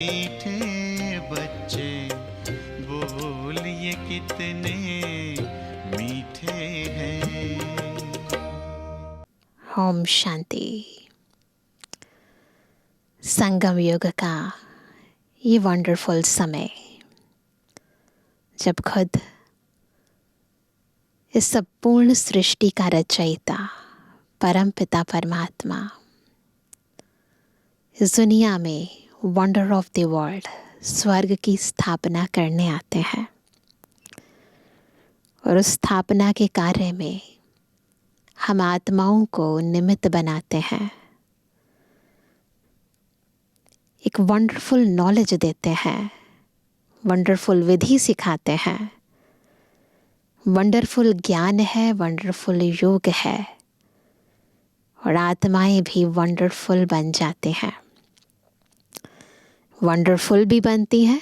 मीठे बच्चे बोलिए कितने मीठे हैं। ओम शांति। संगम युग का ये वंडरफुल समय, जब खुद इस संपूर्ण सृष्टि का रचयिता परम पिता परमात्मा इस दुनिया में वंडर ऑफ द वर्ल्ड स्वर्ग की स्थापना करने आते हैं, और उस स्थापना के कार्य में हम आत्माओं को निमित्त बनाते हैं, एक वंडरफुल नॉलेज देते हैं, वंडरफुल विधि सिखाते हैं, वंडरफुल ज्ञान है, वंडरफुल योग है, और आत्माएं भी वंडरफुल बन जाते हैं। वंडरफुल भी बनती हैं,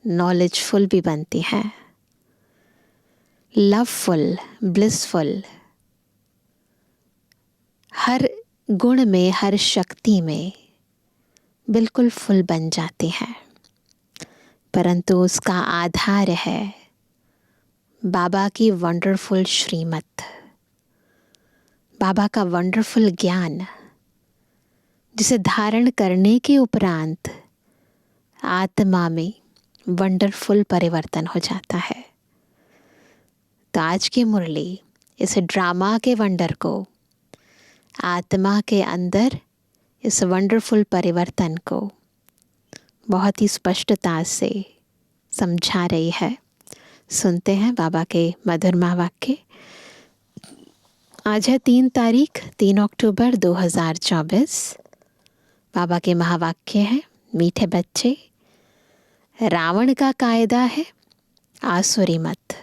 नॉलेजफुल भी बनती हैं, लवफुल, ब्लिसफुल, हर गुण में, हर शक्ति में बिल्कुल फुल बन जाती हैं। परंतु उसका आधार है बाबा की वंडरफुल श्रीमत, बाबा का वंडरफुल ज्ञान, जिसे धारण करने के उपरांत आत्मा में वंडरफुल परिवर्तन हो जाता है। तो आज की मुरली इस ड्रामा के वंडर को, आत्मा के अंदर इस वंडरफुल परिवर्तन को बहुत ही स्पष्टता से समझा रही है। सुनते हैं बाबा के मधुर वाक्य। आज है 3 तारीख, 3 अक्टूबर 2024। बाबा के महावाक्य हैं, मीठे बच्चे, रावण का कायदा है आसुरी मत,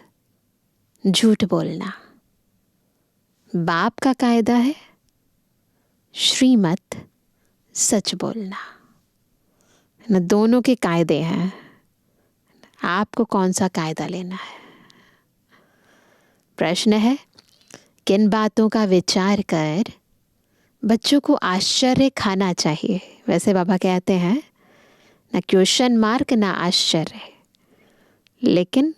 झूठ बोलना। बाप का कायदा है श्रीमत, सच बोलना। न दोनों के कायदे हैं, आपको कौन सा कायदा लेना है? प्रश्न है, किन बातों का विचार कर बच्चों को आश्चर्य खाना चाहिए? वैसे बाबा कहते हैं ना क्वेश्चन मार्क ना आश्चर्य, लेकिन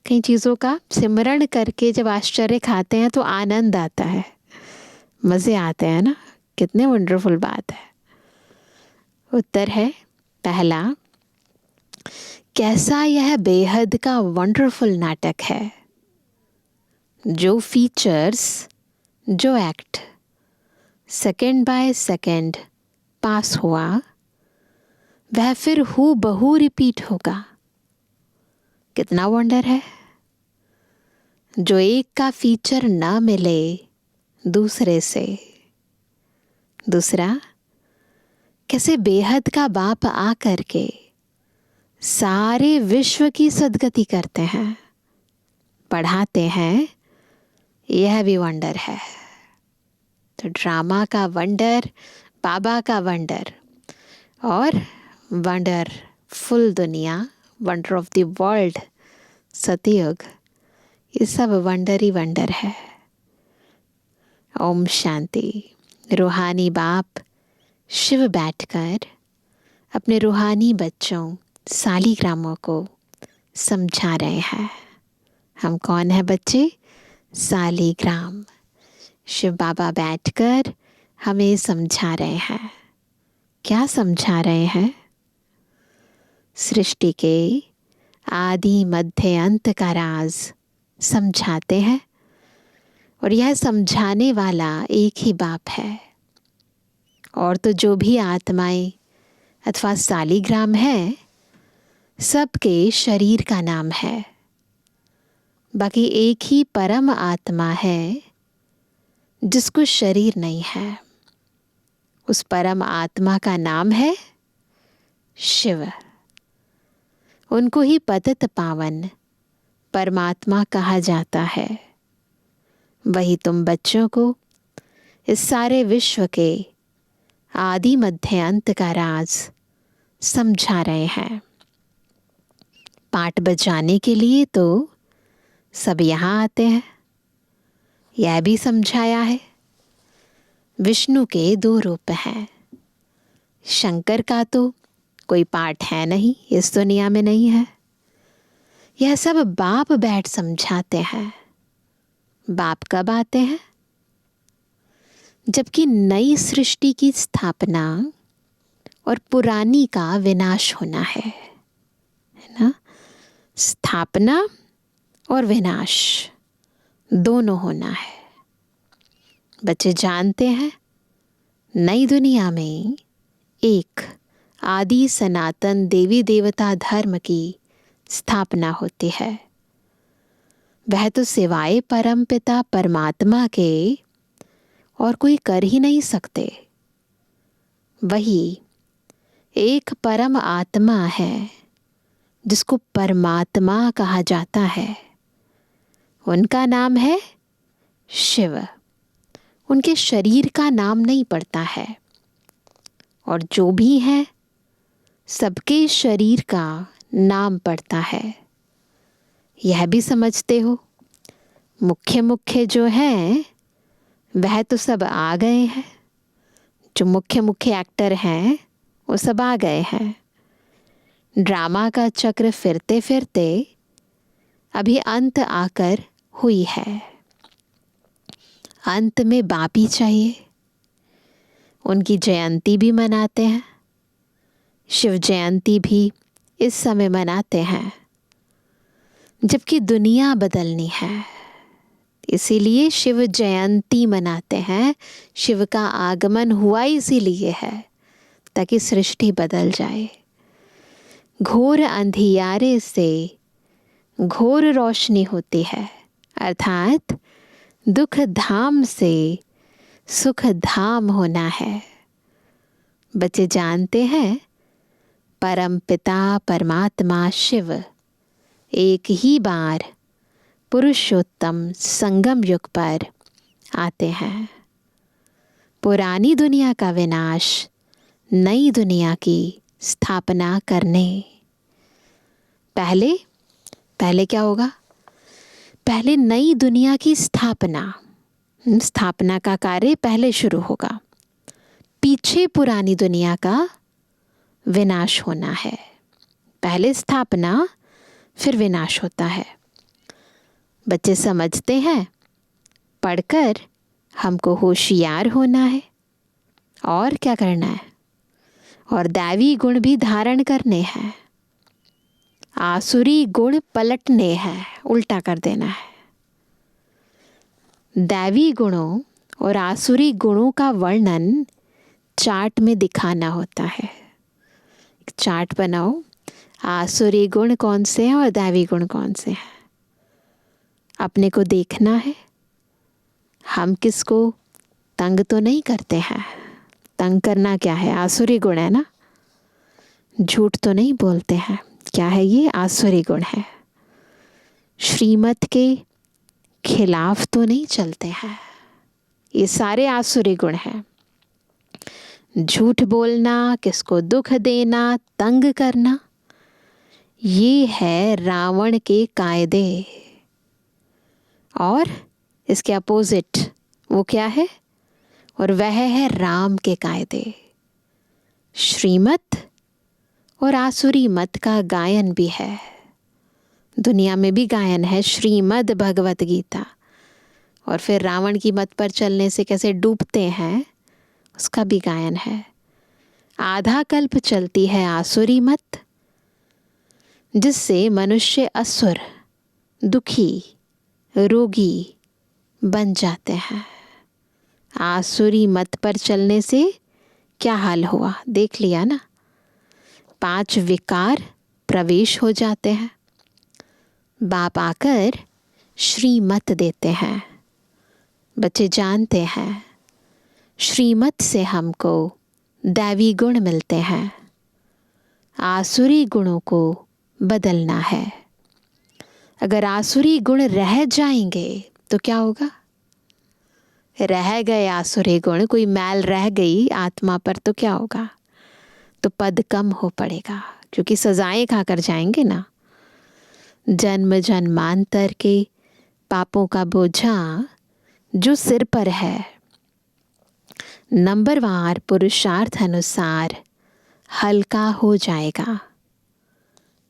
कई चीज़ों का सिमरण करके जब आश्चर्य खाते हैं तो आनंद आता है, मज़े आते हैं ना। कितने वंडरफुल बात है। उत्तर है पहला, कैसा यह बेहद का वंडरफुल नाटक है, जो फीचर्स, जो एक्ट सेकंड बाय सेकंड पास हुआ, वह फिर हू बहू रिपीट होगा। कितना वंडर है। जो एक का फीचर ना मिले दूसरे से। दूसरा, कैसे बेहद का बाप आ करके सारे विश्व की सदगति करते हैं, पढ़ाते हैं, यह भी वंडर है। तो ड्रामा का वंडर, बाबा का वंडर, और वंडर फुल दुनिया, वंडर ऑफ द वर्ल्ड सतयुग, ये सब वंडर ही वंडर है। ओम शांति। रूहानी बाप शिव बैठकर अपने रूहानी बच्चों सालीग्रामों को समझा रहे हैं। हम कौन है बच्चे? सालीग्राम। शिव बाबा बैठकर हमें समझा रहे हैं। क्या समझा रहे हैं? सृष्टि के आदि मध्य अंत का राज समझाते हैं, और यह समझाने वाला एक ही बाप है। और तो जो भी आत्माएं अथवा सालीग्राम है, सबके शरीर का नाम है। बाकी एक ही परम आत्मा है जिसको शरीर नहीं है। उस परम आत्मा का नाम है शिव। उनको ही पतित पावन परमात्मा कहा जाता है। वही तुम बच्चों को इस सारे विश्व के आदि मध्य अंत का राज समझा रहे हैं। पाठ बजाने के लिए तो सब यहाँ आते हैं। यह भी समझाया है, विष्णु के 2 रूप हैं। शंकर का तो कोई पाठ है नहीं, इस दुनिया में नहीं है। यह सब बाप बैठ समझाते हैं। बाप कब आते हैं? जबकि नई सृष्टि की स्थापना और पुरानी का विनाश होना है ना। स्थापना और विनाश दोनों होना है। बच्चे जानते हैं नई दुनिया में एक आदि सनातन देवी देवता धर्म की स्थापना होती है। वह तो सिवाय परमपिता परमात्मा के और कोई कर ही नहीं सकते। वही एक परम आत्मा है जिसको परमात्मा कहा जाता है। उनका नाम है शिव। उनके शरीर का नाम नहीं पड़ता है, और जो भी है सबके शरीर का नाम पड़ता है। यह भी समझते हो मुख्य मुख्य जो है वह तो सब आ गए हैं। जो मुख्य मुख्य एक्टर हैं वो सब आ गए हैं। ड्रामा का चक्र फिरते फिरते अभी अंत आकर हुई है। अंत में बाप ही चाहिए। उनकी जयंती भी मनाते हैं। शिव जयंती भी इस समय मनाते हैं, जबकि दुनिया बदलनी है। इसीलिए शिव जयंती मनाते हैं। शिव का आगमन हुआ इसीलिए है ताकि सृष्टि बदल जाए। घोर अंधियारे से घोर रोशनी होती है, अर्थात दुख धाम से सुख धाम होना है। बच्चे जानते हैं परम पिता परमात्मा शिव एक ही बार पुरुषोत्तम संगम युग पर आते हैं। पुरानी दुनिया का विनाश, नई दुनिया की स्थापना करने। पहले क्या होगा? पहले नई दुनिया की स्थापना का कार्य पहले शुरू होगा। पीछे पुरानी दुनिया का विनाश होना है। पहले स्थापना फिर विनाश होता है। बच्चे समझते हैं पढ़कर हमको होशियार होना है और क्या करना है, और दैवी गुण भी धारण करने हैं। आसुरी गुण पलटने हैं, उल्टा कर देना है। दैवी गुणों और आसुरी गुणों का वर्णन चार्ट में दिखाना होता है। एक चार्ट बनाओ, आसुरी गुण कौन से हैं और दैवी गुण कौन से हैं। अपने को देखना है। हम किसको तंग तो नहीं करते हैं। तंग करना क्या है? आसुरी गुण है ना। झूठ तो नहीं बोलते हैं। क्या है ये? आसुरी गुण है। श्रीमत के खिलाफ तो नहीं चलते हैं। ये सारे आसुरी गुण हैं। झूठ बोलना, किसको दुख देना, तंग करना, ये है रावण के कायदे। और इसके अपोजिट वो क्या है? और वह है राम के कायदे। श्रीमत और आसुरी मत का गायन भी है। दुनिया में भी गायन है, श्रीमद् भगवत गीता। और फिर रावण की मत पर चलने से कैसे डूबते हैं उसका भी गायन है। आधा कल्प चलती है आसुरी मत, जिससे मनुष्य असुर, दुखी, रोगी बन जाते हैं। आसुरी मत पर चलने से क्या हाल हुआ देख लिया ना। 5 विकार प्रवेश हो जाते हैं। बाप आकर श्रीमत देते हैं। बच्चे जानते हैं श्रीमत से हमको दैवी गुण मिलते हैं। आसुरी गुणों को बदलना है। अगर आसुरी गुण रह जाएंगे तो क्या होगा? रह गए आसुरी गुण, कोई मैल रह गई आत्मा पर तो क्या होगा? तो पद कम हो पड़ेगा, क्योंकि सजाएं खाकर जाएंगे ना। जन्म जन्मांतर के पापों का बोझा जो सिर पर है, नंबरवार पुरुषार्थ अनुसार हल्का हो जाएगा।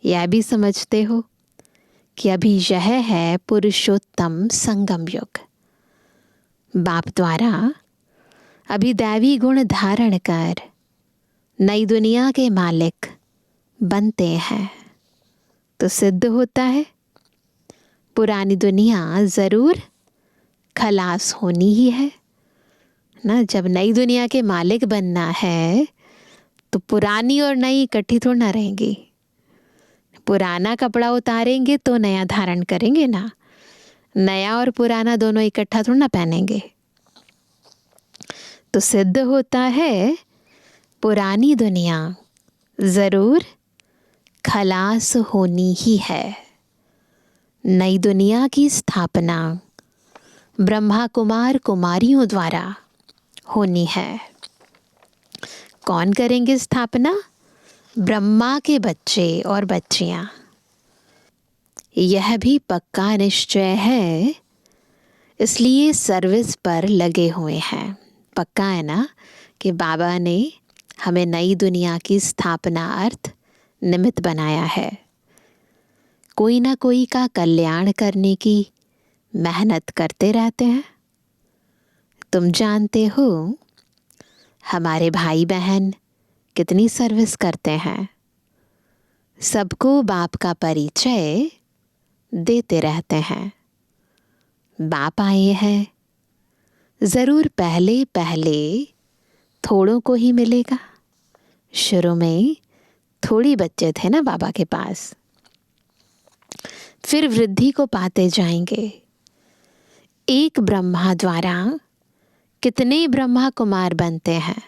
यह भी समझते हो कि अभी यह है पुरुषोत्तम संगम युग। बाप द्वारा अभी दैवी गुण धारण कर नई दुनिया के मालिक बनते हैं, तो सिद्ध होता है पुरानी दुनिया ज़रूर खलास होनी ही है ना। जब नई दुनिया के मालिक बनना है तो पुरानी और नई इकट्ठी थोड़ा ना रहेंगी। पुराना कपड़ा उतारेंगे तो नया धारण करेंगे ना, नया और पुराना दोनों इकट्ठा थोड़ा ना पहनेंगे। तो सिद्ध होता है पुरानी दुनिया ज़रूर खलास होनी ही है। नई दुनिया की स्थापना ब्रह्मा कुमार कुमारियों द्वारा होनी है। कौन करेंगे स्थापना? ब्रह्मा के बच्चे और बच्चियां। यह भी पक्का निश्चय है, इसलिए सर्विस पर लगे हुए हैं। पक्का है ना कि बाबा ने हमें नई दुनिया की स्थापना अर्थ निमित्त बनाया है। कोई ना कोई का कल्याण करने की मेहनत करते रहते हैं। तुम जानते हो हमारे भाई बहन कितनी सर्विस करते हैं। सबको बाप का परिचय देते रहते हैं। बाप आए हैं, ज़रूर पहले पहले थोड़ों को ही मिलेगा। शुरू में थोड़ी बच्चे थे ना बाबा के पास, फिर वृद्धि को पाते जाएंगे। एक ब्रह्मा द्वारा कितने ब्रह्मा कुमार बनते हैं।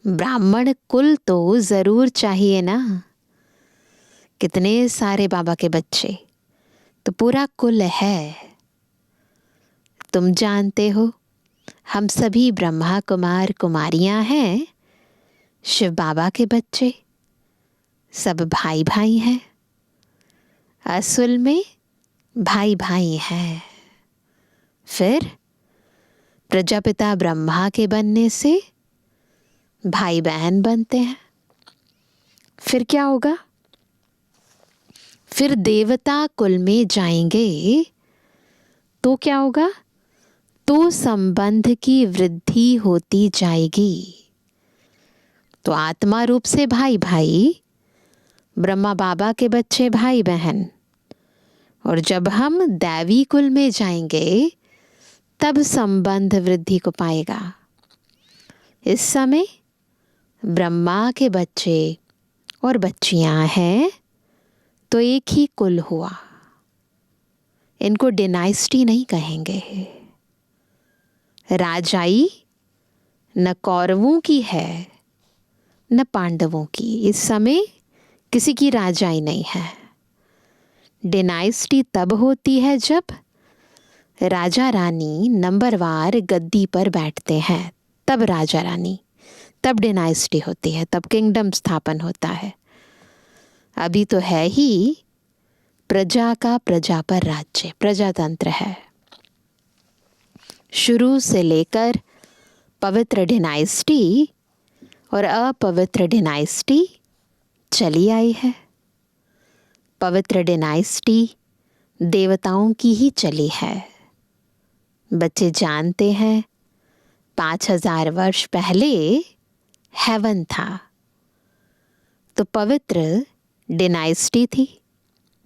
ब्राह्मण कुल तो ज़रूर चाहिए ना। कितने सारे बाबा के बच्चे, तो पूरा कुल है। तुम जानते हो हम सभी ब्रह्मा कुमार कुमारियां हैं। शिव बाबा के बच्चे सब भाई भाई हैं। असल में भाई भाई हैं। फिर प्रजापिता ब्रह्मा के बनने से भाई बहन बनते हैं। फिर क्या होगा? फिर देवता कुल में जाएंगे तो क्या होगा? तो संबंध की वृद्धि होती जाएगी। तो आत्मा रूप से भाई भाई, ब्रह्मा बाबा के बच्चे भाई बहन, और जब हम दैवी कुल में जाएंगे तब संबंध वृद्धि को पाएगा। इस समय ब्रह्मा के बच्चे और बच्चियां हैं तो एक ही कुल हुआ। इनको डिनाइस्टी नहीं कहेंगे। राजाई न कौरवों की है न पांडवों की। इस समय किसी की राजाई नहीं है। डिनाइस्टी तब होती है जब राजा रानी नंबरवार गद्दी पर बैठते हैं, तब राजा रानी, तब डिनाइस्टी होती है, तब किंगडम स्थापन होता है। अभी तो है ही प्रजा का प्रजा पर राज्य, प्रजातंत्र है। शुरू से लेकर पवित्र डिनाइस्टी और अपवित्र डिनाइस्टी चली आई है। पवित्र डिनाइस्टी देवताओं की ही चली है। बच्चे जानते हैं 5000 वर्ष पहले हेवन था, तो पवित्र डिनाइस्टी थी।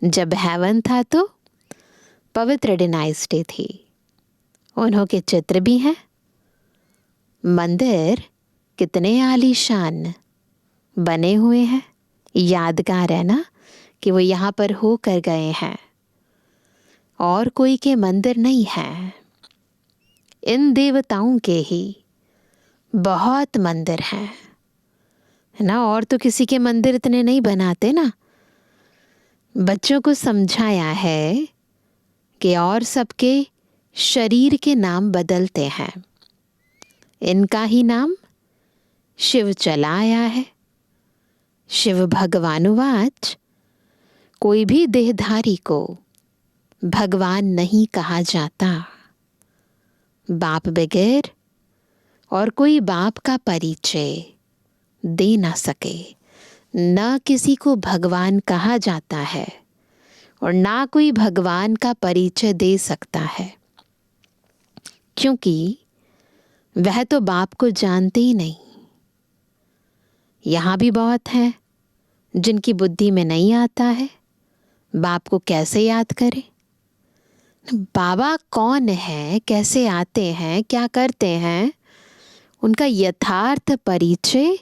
जब हेवन था तो पवित्र डिनाइस्टी थी। उन्हों के चित्र भी हैं। मंदिर कितने आलीशान बने हुए हैं। यादगार है ना कि वो यहाँ पर होकर गए हैं। और कोई के मंदिर नहीं है, इन देवताओं के ही बहुत मंदिर हैं, है ना। और तो किसी के मंदिर इतने नहीं बनाते ना। बच्चों को समझाया है कि और सबके शरीर के नाम बदलते हैं, इनका ही नाम शिव चला आया है। शिव भगवानुवाच, कोई भी देहधारी को भगवान नहीं कहा जाता। बाप बगैर और कोई बाप का परिचय दे ना सके, न किसी को भगवान कहा जाता है और ना कोई भगवान का परिचय दे सकता है, क्योंकि वह तो बाप को जानते ही नहीं। यहाँ भी बहुत हैं जिनकी बुद्धि में नहीं आता है बाप को कैसे याद करें, बाबा कौन है, कैसे आते हैं, क्या करते हैं, उनका यथार्थ परिचय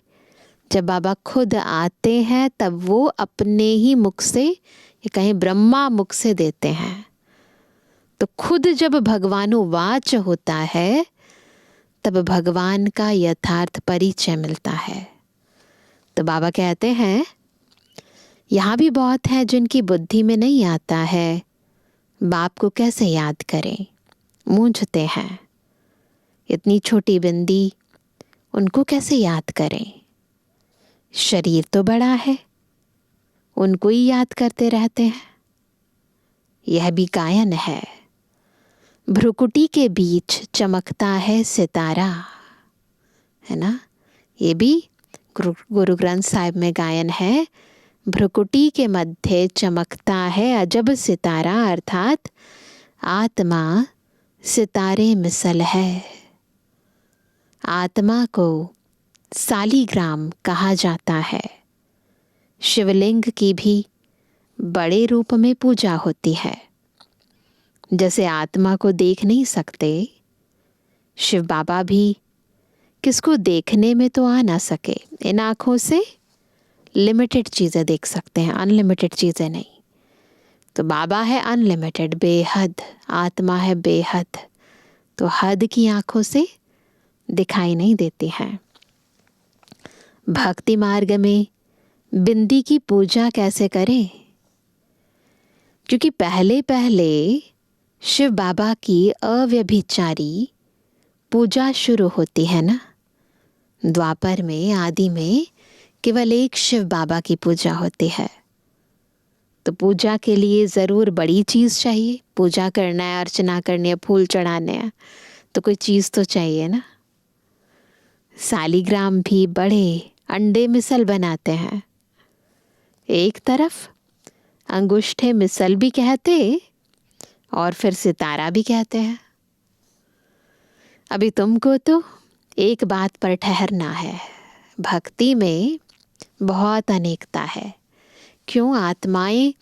जब बाबा खुद आते हैं तब वो अपने ही मुख से, ये कहें ब्रह्मा मुख से देते हैं। तो खुद जब भगवानुवाच होता है तब भगवान का यथार्थ परिचय मिलता है। तो बाबा कहते हैं यहाँ भी बहुत है जिनकी बुद्धि में नहीं आता है बाप को कैसे याद करें, मूंझते हैं। इतनी छोटी बिंदी, उनको कैसे याद करें, शरीर तो बड़ा है, उनको ही याद करते रहते हैं। यह भी गायन है, भ्रुकुटी के बीच चमकता है सितारा, है ना। ये भी गुरु ग्रंथ साहिब में गायन है, भ्रुकुटी के मध्य चमकता है अजब सितारा, अर्थात आत्मा सितारे मिसल है। आत्मा को सालीग्राम कहा जाता है। शिवलिंग की भी बड़े रूप में पूजा होती है। जैसे आत्मा को देख नहीं सकते, शिव बाबा भी किसको देखने में तो आ ना सके, इन आँखों से लिमिटेड चीज़ें देख सकते हैं, अनलिमिटेड चीज़ें नहीं। तो बाबा है अनलिमिटेड, बेहद, आत्मा है बेहद, तो हद की आँखों से दिखाई नहीं देती हैं। भक्ति मार्ग में बिंदी की पूजा कैसे करें, क्योंकि पहले पहले शिव बाबा की अव्यभिचारी पूजा शुरू होती है ना। द्वापर में, आदि में केवल एक शिव बाबा की पूजा होती है। तो पूजा के लिए ज़रूर बड़ी चीज़ चाहिए, पूजा करना है, अर्चना करनी है, फूल चढ़ाने हैं, तो कोई चीज़ तो चाहिए ना। सालीग्राम भी बड़े अंडे मिसल बनाते हैं। एक तरफ अंगूठे मिसल भी कहते और फिर सितारा भी कहते हैं। अभी तुमको तो एक बात पर ठहरना है, भक्ति में बहुत अनेकता है। क्यों? आत्माएं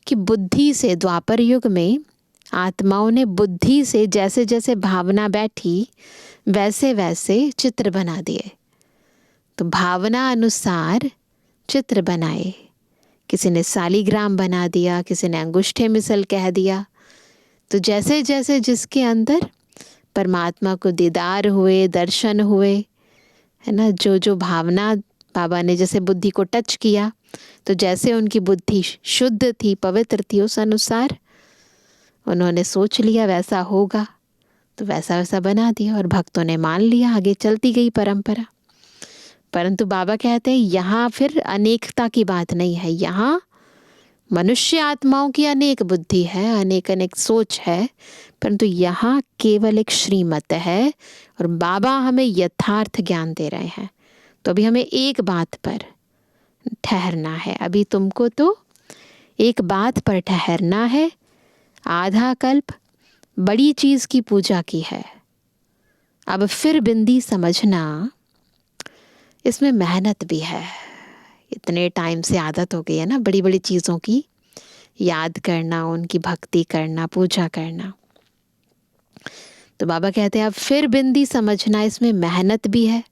की बुद्धि से, द्वापर युग में आत्माओं ने बुद्धि से जैसे जैसे भावना बैठी वैसे वैसे चित्र बना दिए। तो भावना अनुसार चित्र बनाए, किसी ने सालीग्राम बना दिया, किसी ने अंगूठे मिसल कह दिया। तो जैसे जैसे जिसके अंदर परमात्मा को दीदार हुए, दर्शन हुए, है ना, जो जो भावना बाबा ने जैसे बुद्धि को टच किया, तो जैसे उनकी बुद्धि शुद्ध थी, पवित्र थी, उस अनुसार उन्होंने सोच लिया वैसा होगा, तो वैसा वैसा बना दिया और भक्तों ने मान लिया, आगे चलती गई परंपरा। परंतु बाबा कहते हैं यहाँ फिर अनेकता की बात नहीं है, यहाँ मनुष्य आत्माओं की अनेक बुद्धि है, अनेक अनेक सोच है, परंतु यहाँ केवल एक श्रीमत है और बाबा हमें यथार्थ ज्ञान दे रहे हैं। तो अभी हमें एक बात पर ठहरना है, अभी तुमको तो एक बात पर ठहरना है। आधा कल्प बड़ी चीज़ की पूजा की है, अब फिर बिंदी समझना, इसमें मेहनत भी है। इतने टाइम से आदत हो गई है ना बड़ी बड़ी चीज़ों की याद करना, उनकी भक्ति करना, पूजा करना। तो बाबा कहते हैं अब फिर बिंदी समझना, इसमें मेहनत भी है,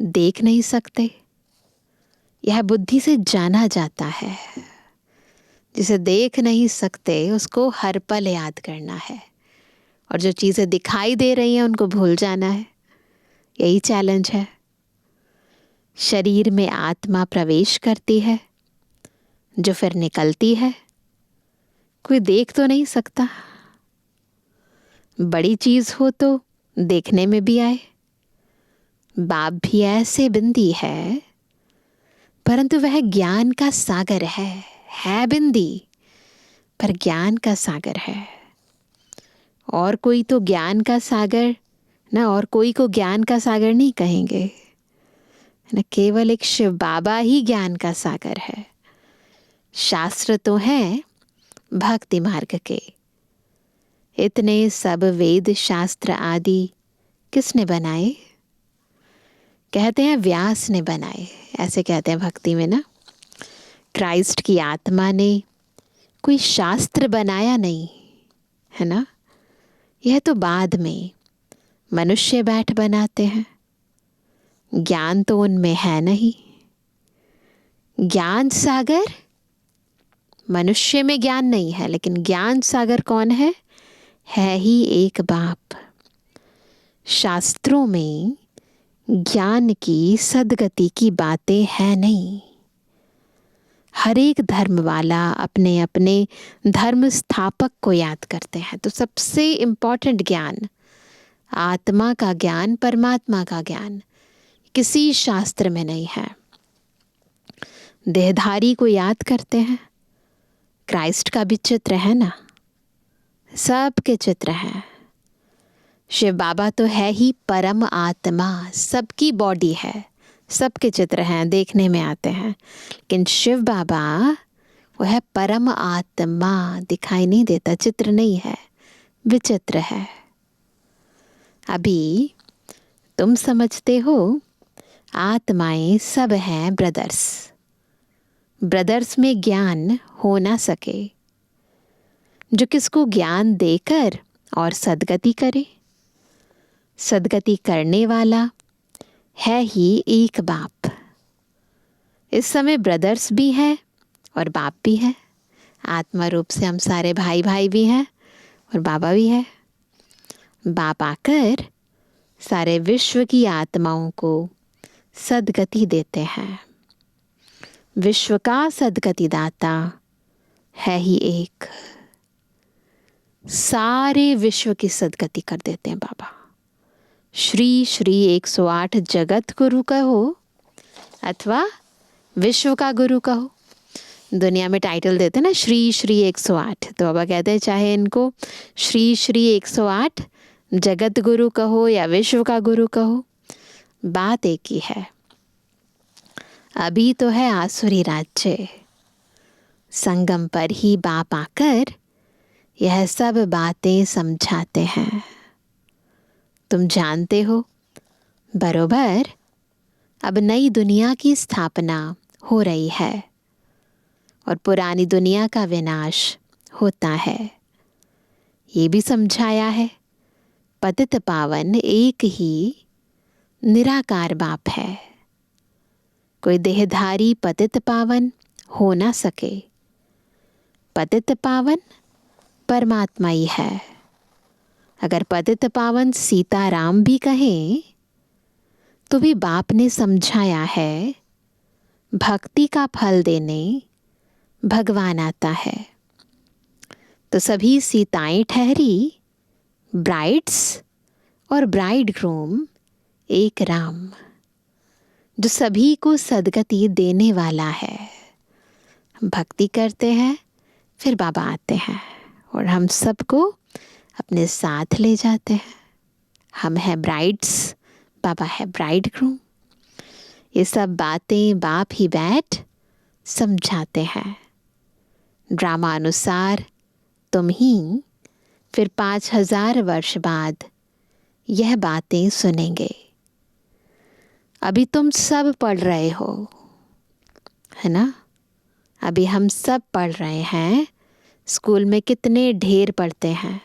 देख नहीं सकते, यह बुद्धि से जाना जाता है। जिसे देख नहीं सकते उसको हर पल याद करना है, और जो चीज़ें दिखाई दे रही हैं उनको भूल जाना है। यही चैलेंज है। शरीर में आत्मा प्रवेश करती है, जो फिर निकलती है, कोई देख तो नहीं सकता। बड़ी चीज़ हो तो देखने में भी आए। बाप भी ऐसे बिंदी है, परंतु वह ज्ञान का सागर है बिंदी, पर ज्ञान का सागर है। और कोई तो ज्ञान का सागर ना, और कोई को ज्ञान का सागर नहीं कहेंगे, न केवल एक शिव बाबा ही ज्ञान का सागर है। शास्त्र तो हैं भक्ति मार्ग के। इतने सब वेद शास्त्र आदि किसने बनाए? कहते हैं व्यास ने बनाए, ऐसे कहते हैं भक्ति में ना। क्राइस्ट की आत्मा ने कोई शास्त्र बनाया नहीं है ना। यह तो बाद में मनुष्य बैठ बनाते हैं। ज्ञान तो उनमें है नहीं। ज्ञान सागर मनुष्य में ज्ञान नहीं है, लेकिन ज्ञान सागर कौन है ही एक बाप। शास्त्रों में ज्ञान की सदगति की बातें हैं नहीं। हर एक धर्म वाला अपने अपने धर्म स्थापक को याद करते हैं। तो सबसे इम्पोर्टेंट ज्ञान, आत्मा का ज्ञान, परमात्मा का ज्ञान किसी शास्त्र में नहीं है। देहधारी को याद करते हैं। क्राइस्ट का भी चित्र है ना, सबके चित्र हैं। शिव बाबा तो है ही परम आत्मा, सबकी बॉडी है, सबके चित्र हैं, देखने में आते हैं। लेकिन शिव बाबा वो है परम आत्मा, दिखाई नहीं देता, चित्र नहीं है, विचित्र है। अभी तुम समझते हो आत्माएं सब हैं ब्रदर्स। ब्रदर्स में ज्ञान हो ना सके, जो किसको ज्ञान देकर और सदगति करे। सदगति करने वाला है ही एक बाप। इस समय ब्रदर्स भी है और बाप भी है। आत्मा रूप से हम सारे भाई भाई भी हैं और बाबा भी है। बाप आकर सारे विश्व की आत्माओं को सदगति देते हैं। विश्व का सदगति दाता है ही एक। सारे विश्व की सदगति कर देते हैं बाबा। श्री श्री 108 जगत गुरु कहो अथवा विश्व का गुरु कहो। दुनिया में टाइटल देते हैं ना श्री श्री 108, तो बाबा कहते हैं चाहे इनको श्री श्री 108 जगत गुरु कहो या विश्व का गुरु कहो, बात एक ही है। अभी तो है आसुरी राज्य। संगम पर ही बाप आकर यह सब बातें समझाते हैं। तुम जानते हो बरोबर अब नई दुनिया की स्थापना हो रही है और पुरानी दुनिया का विनाश होता है। ये भी समझाया है पतित पावन एक ही निराकार बाप है। कोई देहधारी पतित पावन हो ना सके। पतित पावन परमात्मा ही है। अगर पतित पावन सीताराम भी कहें तो भी बाप ने समझाया है भक्ति का फल देने भगवान आता है। तो सभी सीताएं ठहरी ब्राइड्स और ब्राइड ग्रूम एक राम, जो सभी को सदगति देने वाला है। भक्ति करते हैं फिर बाबा आते हैं और हम सबको अपने साथ ले जाते हैं। हम हैं ब्राइड्स, बाबा है ब्राइड ग्रूम। ये सब बातें बाप ही बैठ समझाते हैं। ड्रामा अनुसार तुम ही फिर 5000 वर्ष बाद यह बातें सुनेंगे। अभी तुम सब पढ़ रहे हो, है ना। अभी हम सब पढ़ रहे हैं। स्कूल में कितने ढेर पढ़ते हैं।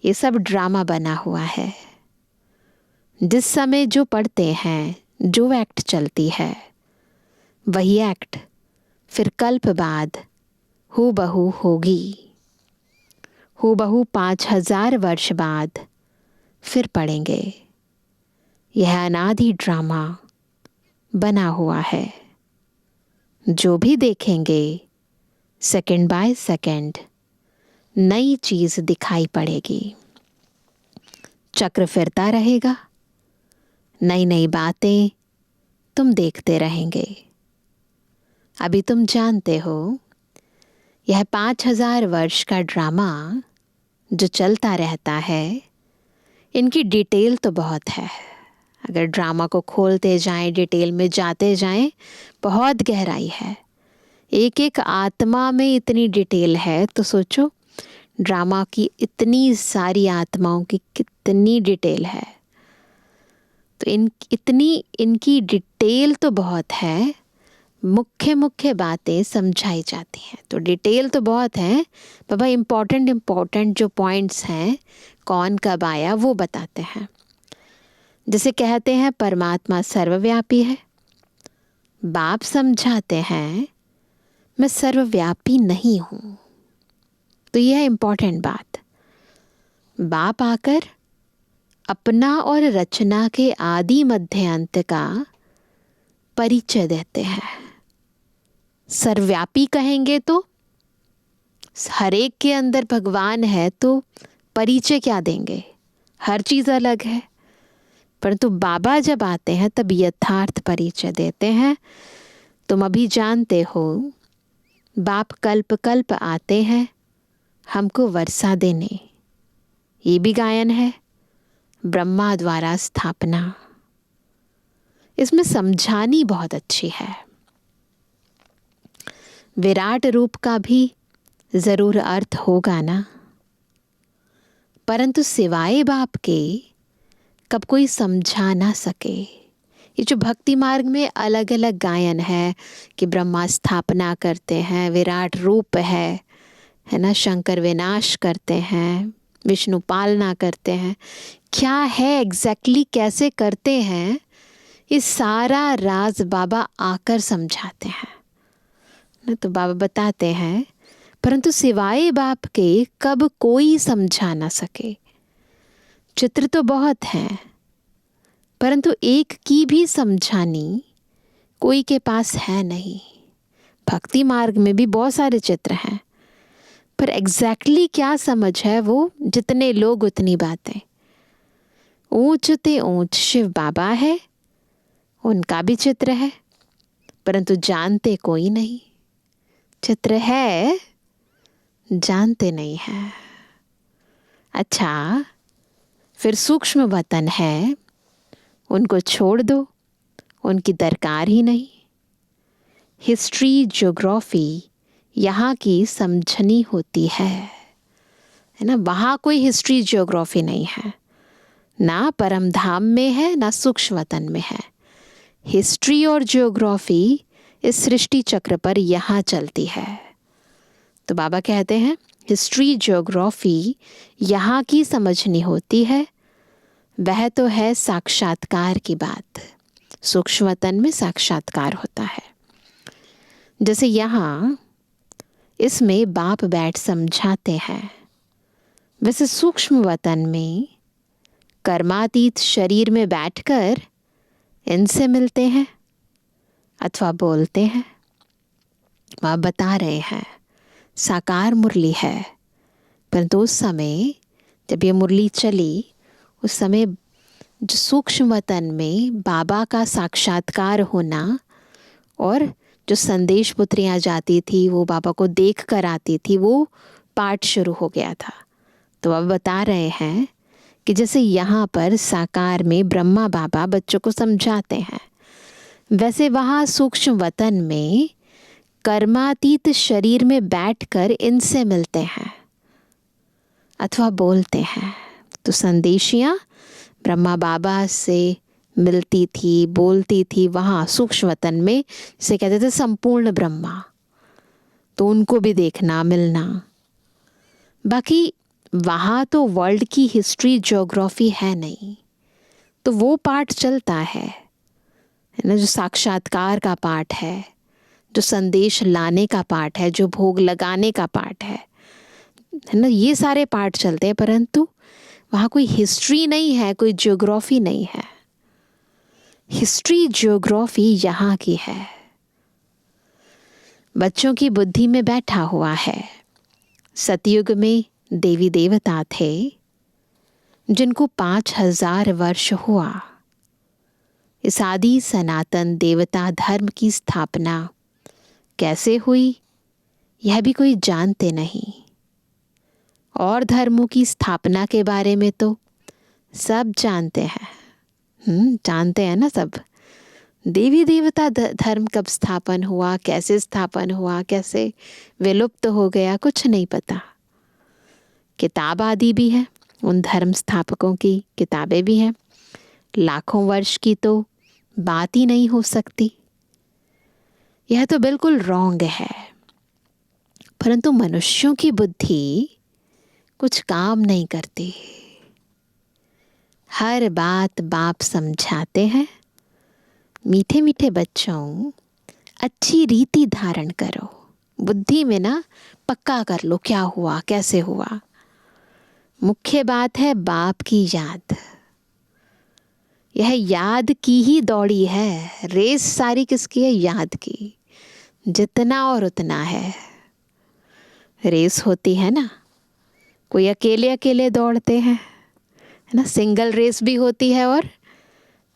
ये सब ड्रामा बना हुआ है। जिस समय जो पढ़ते हैं, जो एक्ट चलती है, वही एक्ट फिर कल्प बाद हूबहू होगी। हूबहू 5000 वर्ष बाद फिर पढ़ेंगे। यह अनादि ड्रामा बना हुआ है। जो भी देखेंगे सेकंड बाय सेकंड नई चीज दिखाई पड़ेगी। चक्र फिरता रहेगा। नई नई बातें तुम देखते रहेंगे। अभी तुम जानते हो यह 5000 वर्ष का ड्रामा जो चलता रहता है, इनकी डिटेल तो बहुत है। अगर ड्रामा को खोलते जाएं, डिटेल में जाते जाएं, बहुत गहराई है। एक एक आत्मा में इतनी डिटेल है, तो सोचो ड्रामा की इतनी सारी आत्माओं की कितनी डिटेल है। तो इनकी डिटेल तो बहुत है, मुख्य मुख्य बातें समझाई जाती हैं। तो डिटेल तो बहुत है बाबा, इम्पोर्टेंट जो पॉइंट्स हैं, कौन कब आया वो बताते हैं। जैसे कहते हैं परमात्मा सर्वव्यापी है, बाप समझाते हैं मैं सर्वव्यापी नहीं हूँ। तो यह है इम्पोर्टेंट बात। बाप आकर अपना और रचना के आदि मध्य अंत का परिचय देते हैं। सर्वव्यापी कहेंगे तो हर एक के अंदर भगवान है, तो परिचय क्या देंगे? हर चीज़ अलग है। परंतु बाबा जब आते हैं तब यथार्थ परिचय देते हैं। तुम अभी जानते हो बाप कल्प कल्प आते हैं हमको वर्षा देने। ये भी गायन है, ब्रह्मा द्वारा स्थापना। इसमें समझानी बहुत अच्छी है। विराट रूप का भी ज़रूर अर्थ होगा ना, परंतु सिवाय बाप के कब कोई समझा ना सके। ये जो भक्ति मार्ग में अलग अलग गायन है कि ब्रह्मा स्थापना करते हैं, विराट रूप है ना, शंकर विनाश करते हैं, विष्णु पालना करते हैं, क्या है एग्जैक्टली कैसे करते हैं, ये सारा राज बाबा आकर समझाते हैं ना। तो बाबा बताते हैं परंतु सिवाय बाप के कब कोई समझा ना सके। चित्र तो बहुत हैं, परंतु एक की भी समझानी कोई के पास है नहीं। भक्ति मार्ग में भी बहुत सारे चित्र हैं, पर एग्जैक्टली क्या समझ है वो जितने लोग उतनी बातें। ऊंच ते ऊंच शिव बाबा है, उनका भी चित्र है, परंतु जानते कोई नहीं। चित्र है, जानते नहीं है। अच्छा, फिर सूक्ष्म वतन है, उनको छोड़ दो, उनकी दरकार ही नहीं। हिस्ट्री ज्योग्राफी यहाँ की समझनी होती है ना। वहाँ कोई हिस्ट्री ज्योग्राफी नहीं है, ना परम धाम में है ना सूक्ष्म वतन में है। हिस्ट्री और ज्योग्राफी इस सृष्टि चक्र पर यहाँ चलती है। तो बाबा कहते हैं हिस्ट्री ज्योग्राफी यहाँ की समझनी होती है, वह तो है साक्षात्कार की बात। सूक्ष्म वतन में साक्षात्कार होता है। जैसे यहाँ इसमें बाप बैठ समझाते हैं, वैसे सूक्ष्म वतन में कर्मातीत शरीर में बैठकर इनसे मिलते हैं अथवा बोलते हैं। वह बता रहे हैं साकार मुरली है, परंतु उस समय जब ये मुरली चली, उस समय जो सूक्ष्म वतन में बाबा का साक्षात्कार होना और जो संदेश पुत्रियाँ जाती थी वो बाबा को देख कर आती थी, वो पाठ शुरू हो गया था। तो अब बता रहे हैं कि जैसे यहाँ पर साकार में ब्रह्मा बाबा बच्चों को समझाते हैं, वैसे वहाँ सूक्ष्म वतन में कर्मातीत शरीर में बैठकर इनसे मिलते हैं अथवा बोलते हैं। तो संदेशियाँ ब्रह्मा बाबा से मिलती थी, बोलती थी वहाँ सूक्ष्म वतन में, जिसे कहते थे संपूर्ण ब्रह्मा। तो उनको भी देखना, मिलना। बाकी वहाँ तो वर्ल्ड की हिस्ट्री ज्योग्राफी है नहीं, तो वो पाठ चलता है ना, जो साक्षात्कार का पाठ है, जो संदेश लाने का पाठ है, जो भोग लगाने का पाठ है ना, ये सारे पाठ चलते हैं। परंतु वहाँ कोई हिस्ट्री नहीं है, कोई ज्योग्राफी नहीं है। हिस्ट्री ज्योग्राफी यहाँ की है, बच्चों की बुद्धि में बैठा हुआ है। सतयुग में देवी देवता थे जिनको 5000 वर्ष हुआ। इस आदि सनातन देवता धर्म की स्थापना कैसे हुई, यह भी कोई जानते नहीं। और धर्मों की स्थापना के बारे में तो सब जानते हैं जानते हैं ना सब। देवी देवता धर्म कब स्थापन हुआ, कैसे स्थापन हुआ, कैसे विलुप्त हो गया, कुछ नहीं पता। किताब आदि भी है, उन धर्म स्थापकों की किताबें भी हैं। लाखों वर्ष की तो बात ही नहीं हो सकती। यह तो बिल्कुल रॉन्ग है। परंतु मनुष्यों की बुद्धि कुछ काम नहीं करती। हर बात बाप समझाते हैं, मीठे मीठे बच्चों अच्छी रीति धारण करो, बुद्धि में ना पक्का कर लो क्या हुआ कैसे हुआ। मुख्य बात है बाप की याद। यह याद की ही दौड़ी है, रेस सारी किसकी है? याद की। जितना और उतना है। रेस होती है ना, कोई अकेले अकेले दौड़ते हैं, है ना, सिंगल रेस भी होती है, और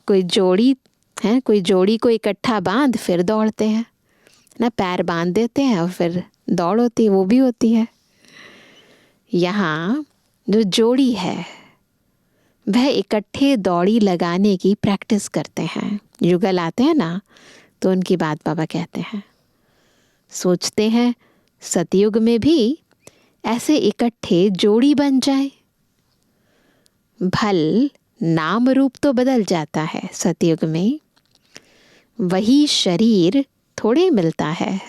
कोई जोड़ी है, कोई जोड़ी को इकट्ठा बांध फिर दौड़ते हैं ना, पैर बांध देते हैं और फिर दौड़ होती है, वो भी होती है। यहाँ जो जोड़ी है वह इकट्ठे दौड़ी लगाने की प्रैक्टिस करते हैं। युगल आते हैं ना तो उनकी बात बाबा कहते हैं, सोचते हैं सतयुग में भी ऐसे इकट्ठे जोड़ी बन जाए। भल नाम रूप तो बदल जाता है सतयुग में, वही शरीर थोड़े मिलता है।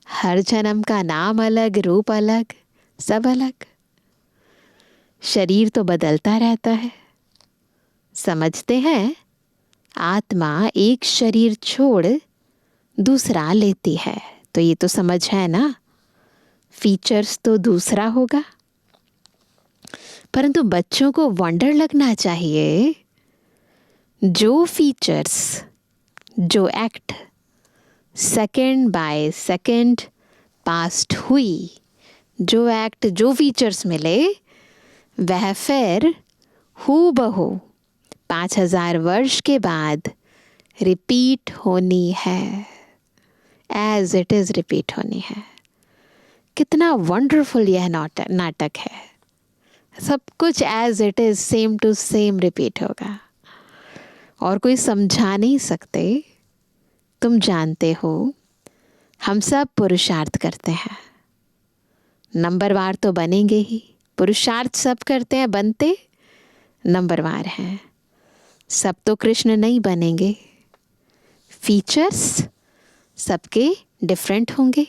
हर जन्म का नाम अलग, रूप अलग, सब अलग। शरीर तो बदलता रहता है। समझते हैं आत्मा एक शरीर छोड़ दूसरा लेती है, तो ये तो समझ है ना, फीचर्स तो दूसरा होगा। परंतु बच्चों को वंडर लगना चाहिए, जो फीचर्स, जो act second by second past हुई, जो एक्ट जो फीचर्स मिले, वह फिर हूबहू 5000 वर्ष के बाद रिपीट होनी है। एज इट इज रिपीट होनी है। कितना वंडरफुल यह नाटक है। सब कुछ as it is same to same repeat होगा, और कोई समझा नहीं सकते। तुम जानते हो हम सब पुरुषार्थ करते हैं, नंबरवार तो बनेंगे ही। पुरुषार्थ सब करते हैं, बनते नंबरवार हैं। सब तो कृष्ण नहीं बनेंगे, फीचर्स सबके डिफरेंट होंगे।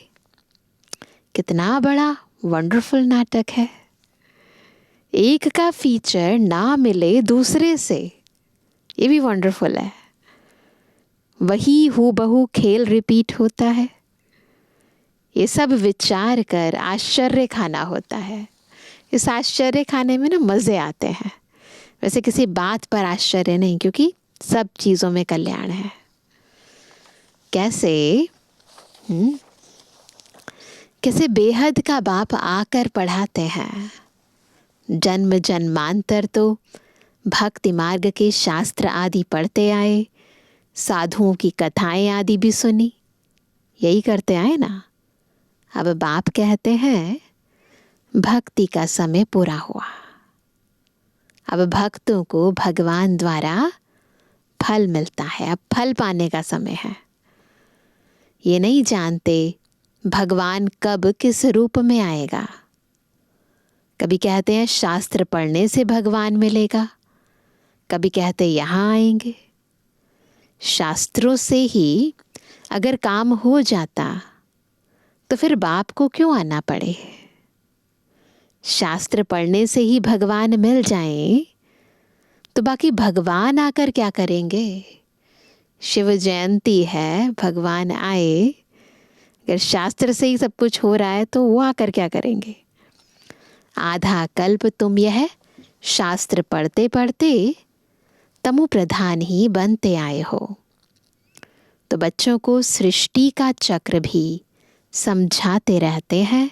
कितना बड़ा वंडरफुल नाटक है। एक का फीचर ना मिले दूसरे से, ये भी वंडरफुल है। वही हूबहू खेल रिपीट होता है। ये सब विचार कर आश्चर्य खाना होता है। इस आश्चर्य खाने में ना मज़े आते हैं। वैसे किसी बात पर आश्चर्य नहीं, क्योंकि सब चीज़ों में कल्याण है। कैसे कैसे बेहद का बाप आकर पढ़ाते हैं। जन्म जन्मांतर तो भक्ति मार्ग के शास्त्र आदि पढ़ते आए, साधुओं की कथाएं आदि भी सुनी, यही करते आए ना। अब बाप कहते हैं भक्ति का समय पूरा हुआ। अब भक्तों को भगवान द्वारा फल मिलता है, अब फल पाने का समय है। ये नहीं जानते भगवान कब किस रूप में आएगा। कभी कहते हैं शास्त्र पढ़ने से भगवान मिलेगा, कभी कहते यहाँ आएंगे। शास्त्रों से ही अगर काम हो जाता तो फिर बाप को क्यों आना पड़े। शास्त्र पढ़ने से ही भगवान मिल जाएं तो बाकी भगवान आकर क्या करेंगे। शिव जयंती है, भगवान आए, अगर शास्त्र से ही सब कुछ हो रहा है तो वो आकर क्या करेंगे। आधा कल्प तुम यह शास्त्र पढ़ते पढ़ते तमु प्रधान ही बनते आए हो। तो बच्चों को सृष्टि का चक्र भी समझाते रहते हैं,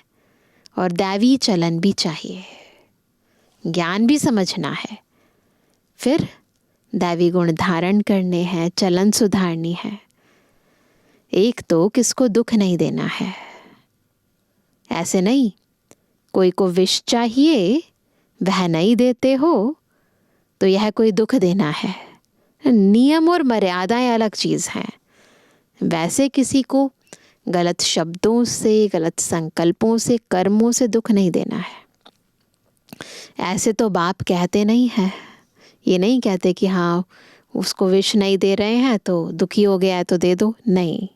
और दैवी चलन भी चाहिए, ज्ञान भी समझना है, फिर दैवी गुण धारण करने हैं, चलन सुधारनी है। एक तो किसको दुख नहीं देना है। ऐसे नहीं कोई को विष चाहिए, वह नहीं देते हो तो यह कोई दुख देना है। नियम और मर्यादाएं अलग चीज़ हैं। वैसे किसी को गलत शब्दों से, गलत संकल्पों से, कर्मों से दुख नहीं देना है। ऐसे तो बाप कहते नहीं हैं। ये नहीं कहते कि हाँ उसको विष नहीं दे रहे हैं तो दुखी हो गया है तो दे दो, नहीं।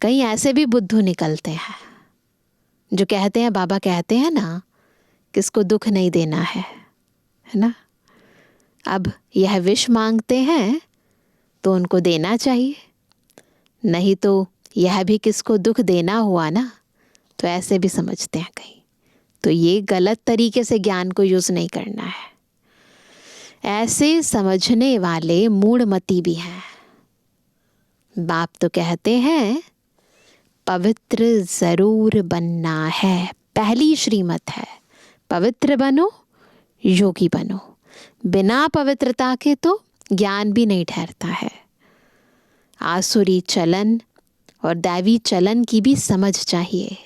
कई ऐसे भी बुद्धू निकलते हैं जो कहते हैं, बाबा कहते हैं ना किसको दुख नहीं देना है ना। अब यह विष मांगते हैं तो उनको देना चाहिए, नहीं तो यह भी किसको दुख देना हुआ ना, तो ऐसे भी समझते हैं कहीं। तो ये गलत तरीके से ज्ञान को यूज़ नहीं करना है। ऐसे समझने वाले मूढ़मती भी हैं। बाप तो कहते हैं पवित्र ज़रूर बनना है, पहली श्रीमत है, पवित्र बनो, योगी बनो। बिना पवित्रता के तो ज्ञान भी नहीं ठहरता है। आसुरी चलन और दैवी चलन की भी समझ चाहिए।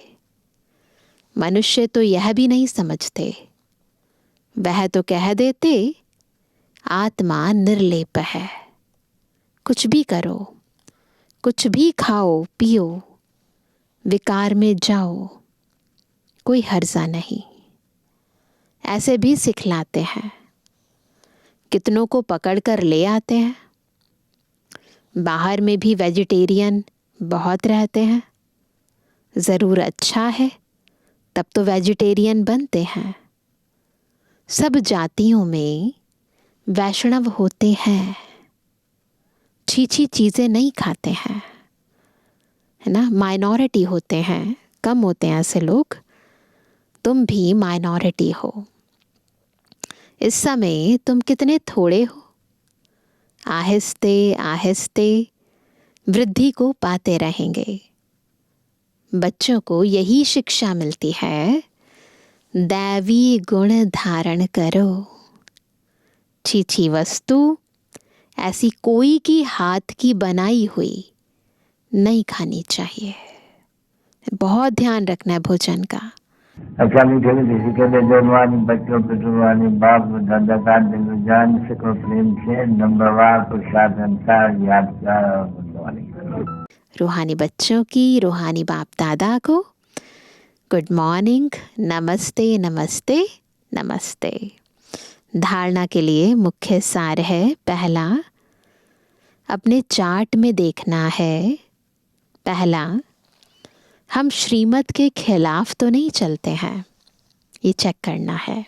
मनुष्य तो यह भी नहीं समझते। वह तो कह देते आत्मा निर्लेप है, कुछ भी करो, कुछ भी खाओ पियो, विकार में जाओ, कोई हर्जा नहीं। ऐसे भी सिखलाते हैं। कितनों को पकड़ कर ले आते हैं। बाहर में भी वेजिटेरियन बहुत रहते हैं। ज़रूर अच्छा है, तब तो वेजिटेरियन बनते हैं। सब जातियों में वैष्णव होते हैं, छीछी चीज़ें नहीं खाते हैं, है ना। माइनॉरिटी होते हैं, कम होते हैं ऐसे लोग। तुम भी माइनॉरिटी हो। इस समय तुम कितने थोड़े हो। आहिस्ते आहिस्ते वृद्धि को पाते रहेंगे। बच्चों को यही शिक्षा मिलती है, दैवी गुण धारण करो। छीछी वस्तु ऐसी कोई की हाथ की बनाई हुई नहीं खानी चाहिए। बहुत ध्यान रखना है भोजन का। अच्छा मीठे मीठे के लिए जवानी बच्चों पे जुबानी बाप दादा का दिल जान सको प्रेम से नंबरवार प्रसाद अनुसार यादगार और बुद्धवानी। रूहानी बच्चों की, रूहानी बाप दादा को गुड मॉर्निंग, नमस्ते नमस्ते नमस्ते। धारणा के लिए मुख्य सार है, पहला अपने चार्ट में देखना है। पहला, हम श्रीमत के खिलाफ तो नहीं चलते हैं, ये चेक करना है।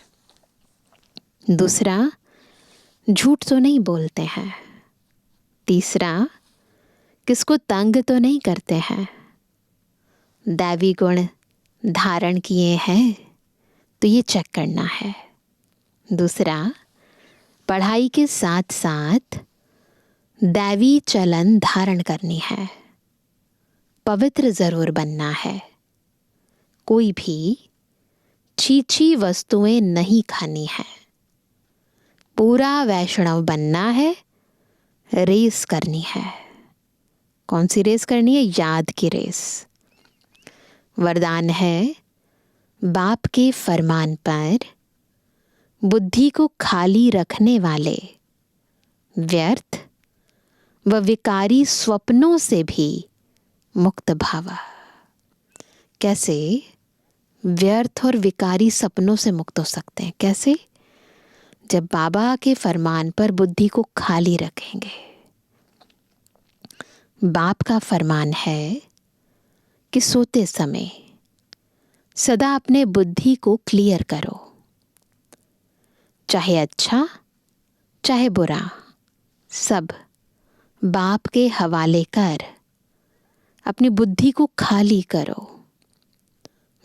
दूसरा, झूठ तो नहीं बोलते हैं। तीसरा, किसको तंग तो नहीं करते हैं। दैवी गुण धारण किए हैं तो ये चेक करना है। दूसरा, पढ़ाई के साथ साथ दैवी चलन धारण करनी है। पवित्र ज़रूर बनना है। कोई भी छीछी वस्तुएं नहीं खानी है। पूरा वैष्णव बनना है। रेस करनी है। कौन सी रेस करनी है? याद की रेस। वरदान है, बाप के फरमान पर बुद्धि को खाली रखने वाले व्यर्थ व विकारी स्वप्नों से भी मुक्त भावा। कैसे व्यर्थ और विकारी सपनों से मुक्त हो सकते हैं? कैसे? जब बाबा के फरमान पर बुद्धि को खाली रखेंगे। बाप का फरमान है कि सोते समय सदा अपने बुद्धि को क्लियर करो। चाहे अच्छा चाहे बुरा, सब बाप के हवाले कर अपनी बुद्धि को खाली करो।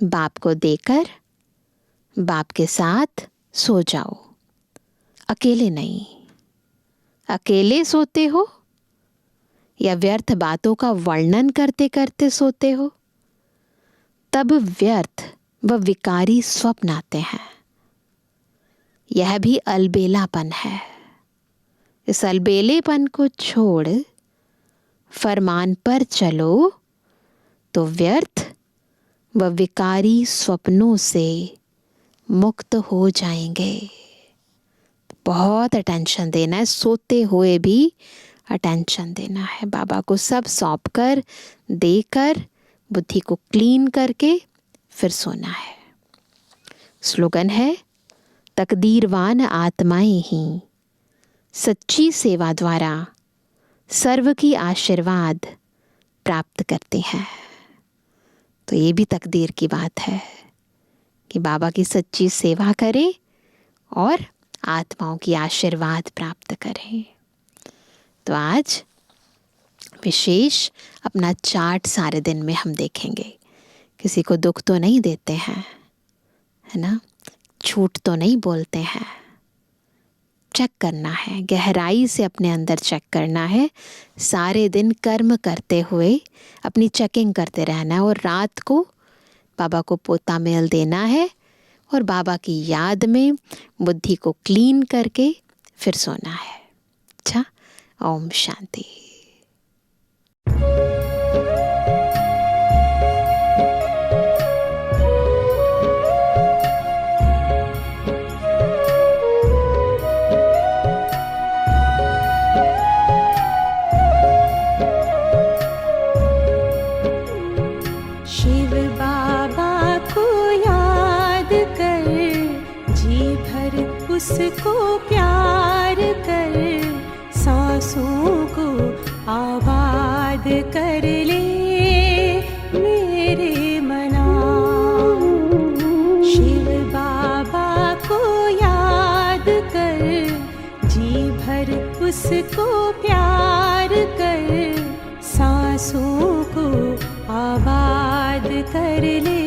बाप को देकर बाप के साथ सो जाओ। अकेले नहीं। अकेले सोते हो या व्यर्थ बातों का वर्णन करते करते सोते हो, तब व्यर्थ व विकारी स्वप्न आते हैं। यह भी अलबेलापन है। इस अलबेलेपन को छोड़ फरमान पर चलो तो व्यर्थ व विकारी स्वप्नों से मुक्त हो जाएंगे। बहुत अटेंशन देना है, सोते हुए भी अटेंशन देना है। बाबा को सब सौंप कर, देकर, बुद्धि को क्लीन करके फिर सोना है। स्लोगन है, तकदीरवान आत्माएं ही सच्ची सेवा द्वारा सर्व की आशीर्वाद प्राप्त करते हैं। तो ये भी तकदीर की बात है कि बाबा की सच्ची सेवा करें और आत्माओं की आशीर्वाद प्राप्त करें। तो आज विशेष अपना चार्ट सारे दिन में हम देखेंगे। किसी को दुख तो नहीं देते हैं, है ना, झूठ तो नहीं बोलते हैं। चेक करना है, गहराई से अपने अंदर चेक करना है। सारे दिन कर्म करते हुए अपनी चेकिंग करते रहना है और रात को बाबा को पोता मेल देना है और बाबा की याद में बुद्धि को क्लीन करके फिर सोना है। अच्छा, ओम शांति। शिव बाबा को याद कर, जी भर उसको प्यार कर, सांसों को आबाद कर ले मेरे मना। शिव बाबा को याद कर, जी भर उसको प्यार कर, सांसों को आबाद कर ले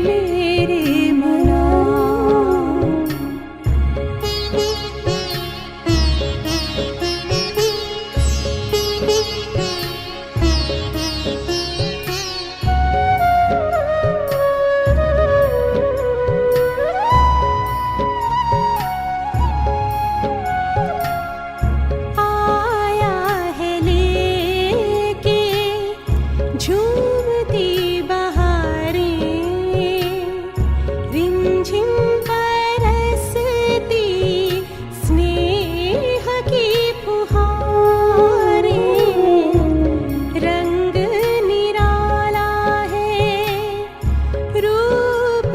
मेरे मना। आया है लेके झूमती बहारें, रिमझिम बरसती स्नेह की फुहारें। रंग निराला है रूप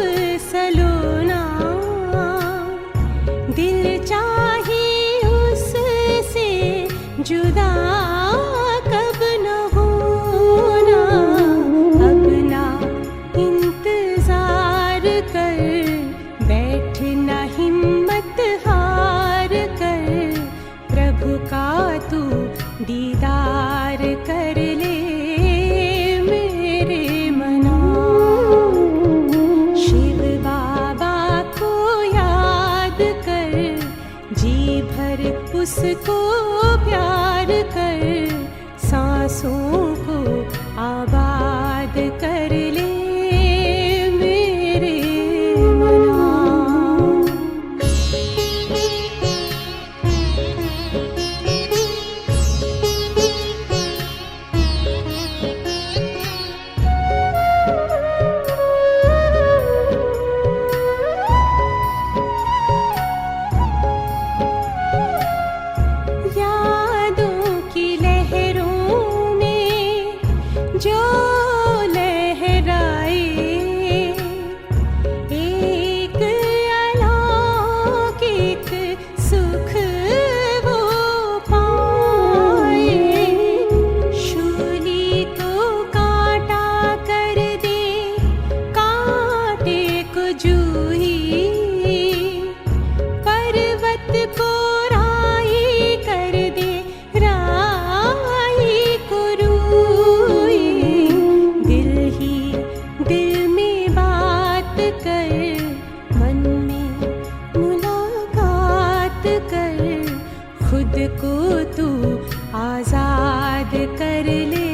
सलोना, दिल चाहे उससे जुदा कब न होना। अपना इंतजार कर, बैठना हिम्मत हार कर, प्रभु का तू दीदार कर ले मेरे मना। शिव बाबा को याद कर, जी भर उसको प्यार कर, सांसों को आबाद कर ले मेरे मना। यादों की लहरों में जो लहराए, एक अलौकिक सुख वो पाए। शूली को कांटा कर दे, कांटे को जूही, पर्वत को राई कर दे, राई को रूई। दिल ही दिल में बात कर, मन में मुलाकात कर, खुद को तू आजाद कर ले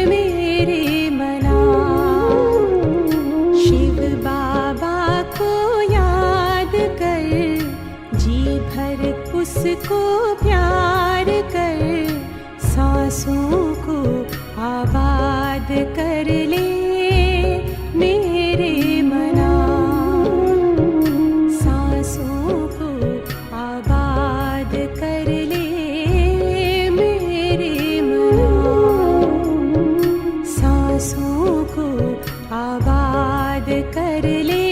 मेरे मना। शिव बाबा को याद कर, जी भर उसको प्यार कर, सांसों को आबाद कर ले मेरे मना। सांसों को याद कर ले